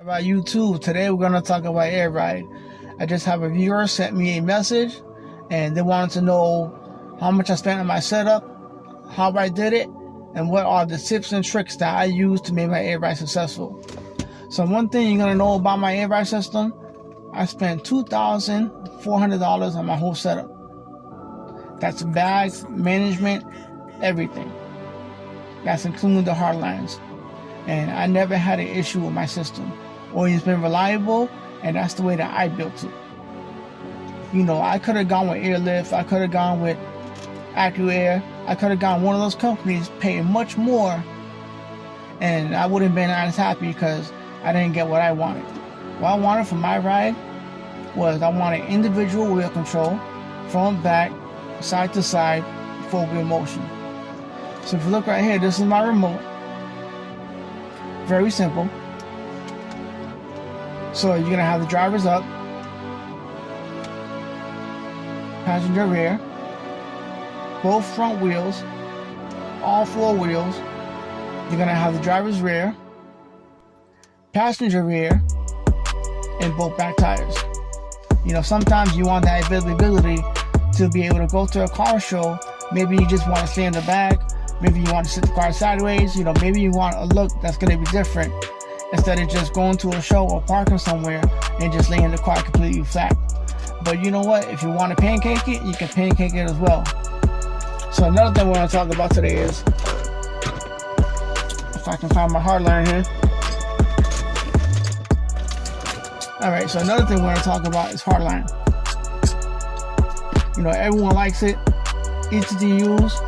About YouTube. Today we're going to talk about air ride. I just have a viewer sent me a message and they wanted to know how much I spent on my setup, how I did it, and what are the tips and tricks that I use to make my air ride successful. So one thing you're going to know about my air ride system, I spent $2,400 on my whole setup. That's bags, management, everything. That's including the hard lines. And I never had an issue with my system. Always been reliable, and that's the way that I built it. You know, I could have gone with Airlift, I could have gone with AccuAir, I could have gone one of those companies paying much more, and I wouldn't have been as happy because I didn't get what I wanted. What I wanted for my ride was I wanted individual wheel control, front, back, side to side, full wheel motion. So if you look right here, this is my remote. Very simple. So you're gonna have the drivers up, passenger rear, both front wheels, all four wheels. You're gonna have the driver's rear, passenger rear, and both back tires. You know, sometimes you want that availability to be able to go to a car show. Maybe you just want to stay in the back. Maybe you want to sit the car sideways. You know, maybe you want a look that's gonna be different, instead of just going to a show or parking somewhere and just laying the car completely flat. But you know what? If you want to pancake it, you can pancake it as well. So another thing we're going to talk about today is, if I can find my hard line here. Alright, so another thing we're going to talk about is hard line. You know, everyone likes it, easy to use,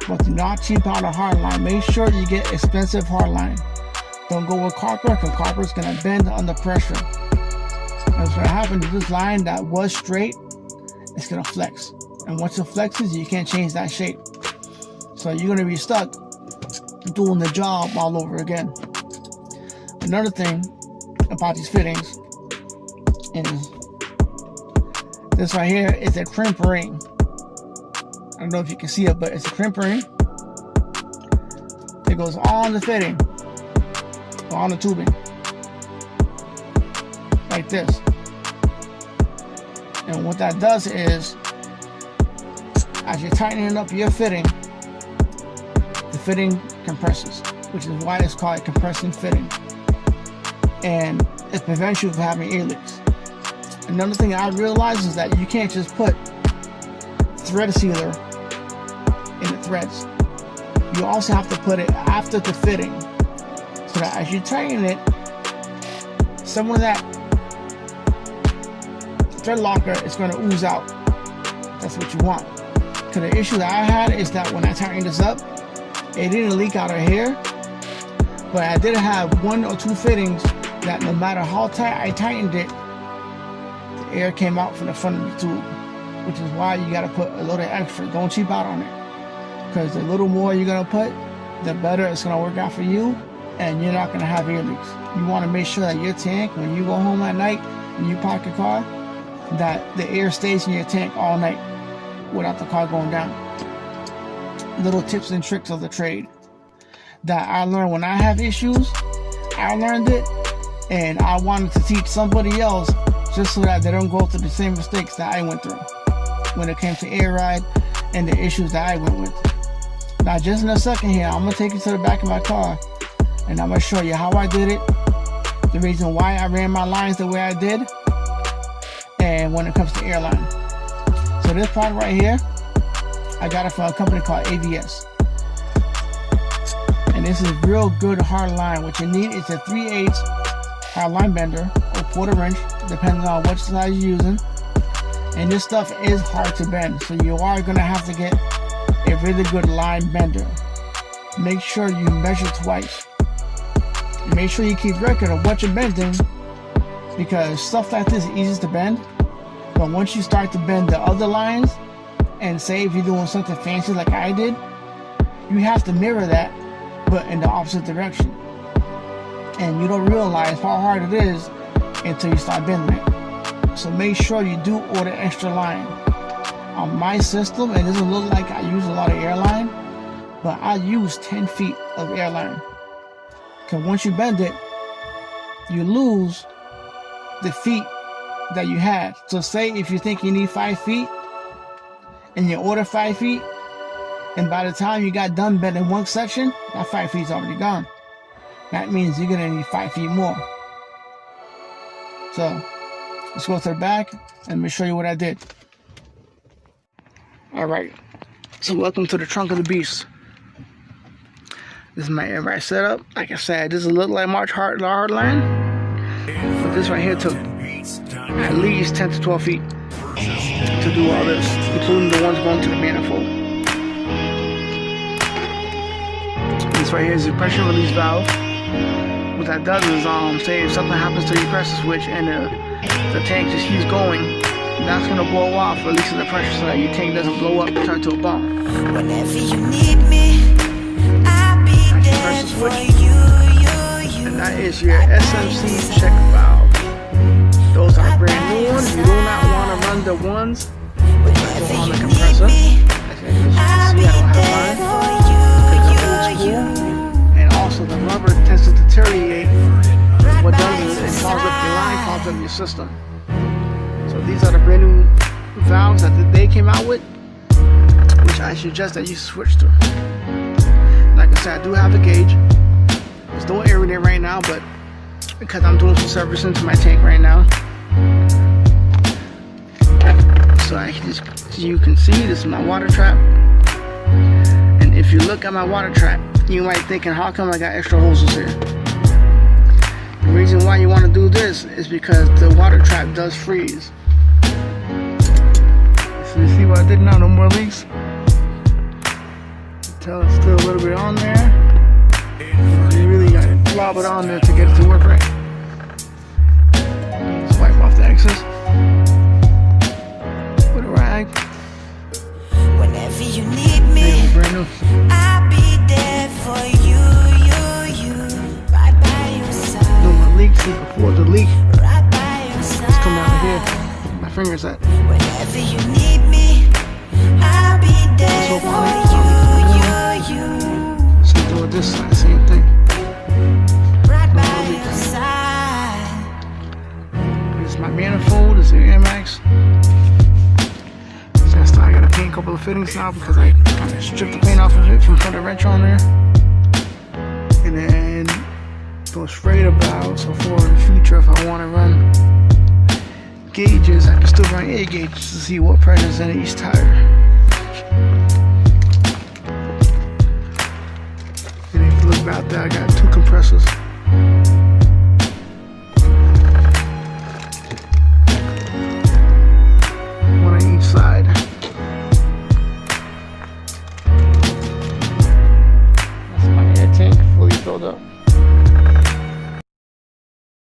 but do not cheap out a hard line. Make sure you get expensive hard line. Don't go with copper, because copper is going to bend under pressure. And what's going to happen is this line that was straight, it's going to flex. And once it flexes, you can't change that shape. So you're going to be stuck doing the job all over again. Another thing about these fittings is this right here is a crimp ring. I don't know if you can see it, but it's a crimp ring. It goes on the fitting, on the tubing, like this. And what that does is, as you're tightening up your fitting, the fitting compresses, which is why it's called a compressing fitting. And it prevents you from having ear leaks. Another thing I realized is that you can't just put thread sealer in the threads. You also have to put it after the fitting, so that as you tighten it, some of that thread locker is going to ooze out. That's what you want. Because the issue that I had is that when I tightened this up, it didn't leak out of here, but I did have one or two fittings that no matter how tight I tightened it, the air came out from the front of the tube, which is why you got to put a little extra. Don't cheap out on it, because the little more you're going to put, the better it's going to work out for you, and you're not going to have ear leaks. You want to make sure that your tank, when you go home at night and you park your car, that the air stays in your tank all night without the car going down. Little tips and tricks of the trade that I learned when I have issues. I learned it, and I wanted to teach somebody else, just so that they don't go through the same mistakes that I went through when it came to air ride and the issues that I went with. Now, just in a second here, I'm going to take you to the back of my car, and I'm going to show you how I did it, the reason why I ran my lines the way I did, and when it comes to airline. So this product right here, I got it from a company called AVS. And this is real good hard line. What you need is a 3/8 hard line bender, or 1/4 inch, depending on what size you're using. And this stuff is hard to bend, so you are going to have to get a really good line bender. Make sure you measure twice. And make sure you keep record of what you're bending, because stuff like this is easy to bend, but once you start to bend the other lines, and say if you're doing something fancy like I did, you have to mirror that, but in the opposite direction. And you don't realize how hard it is until you start bending it. So make sure you do order extra line. On my system, it doesn't look like I use a lot of airline, but I use 10 feet of airline. Because once you bend it, you lose the feet that you had. So say if you think you need 5 feet and you order 5 feet, and by the time you got done bending one section, that 5 feet's already gone. That means you're gonna need 5 feet more. So let's go to the back and let me show you what I did. Alright, so welcome to the trunk of the beast. This is my air ride setup. Like I said, this is a little like March Hardline, but this right here took at least 10 to 12 feet to do all this, including the ones going to the manifold. This right here is the pressure release valve. What that does is, say if something happens to you press the switch and the tank just keeps going, that's gonna blow off, releasing the pressure so that your tank doesn't blow up and turn to a bomb. Whenever you need me, I'll be there for you. And that is your SMC check valve. Those are brand new ones. You do not want to run the ones that go on the compressor. As you can see, I don't have mine because they're old school. And also the rubber tends to deteriorate. What does is it clogs up your line, clogs up your system. So these are the brand new valves that they came out with, which I suggest that you switch to. Like I said, I do have a gauge. There's no air in there right now, but because I'm doing some servicing to my tank right now, so I can just, you can see this is my water trap. And if you look at my water trap, you might thinking, how come I got extra hoses here? The reason why you want to do this is because the water trap does freeze. So you see what I did now? No more leaks. Tell it's still a little bit on there. You really got to lob it on there to get it to work right. Just wipe off the excess with a rag. Whenever you need me, Brand new. I'll be there for you, right by your side. No more leaks. See, before the leak, Right by your side. it's coming out of here. My finger's at. Whenever you need me, I'll be there So for funny. you, Same thing with this side, same thing. right by your side. This is my manifold. This is the Air Max. Just I gotta paint a couple of fittings now because I kind of stripped the paint off of it from putting the wrench on there. And then those Freighter valves, so for in the future, if I want to run gauges, I can still run air gauges to see what pressure's in each tire. And if you look back there, I got 2 compressors. One on each side. That's my air tank fully filled up.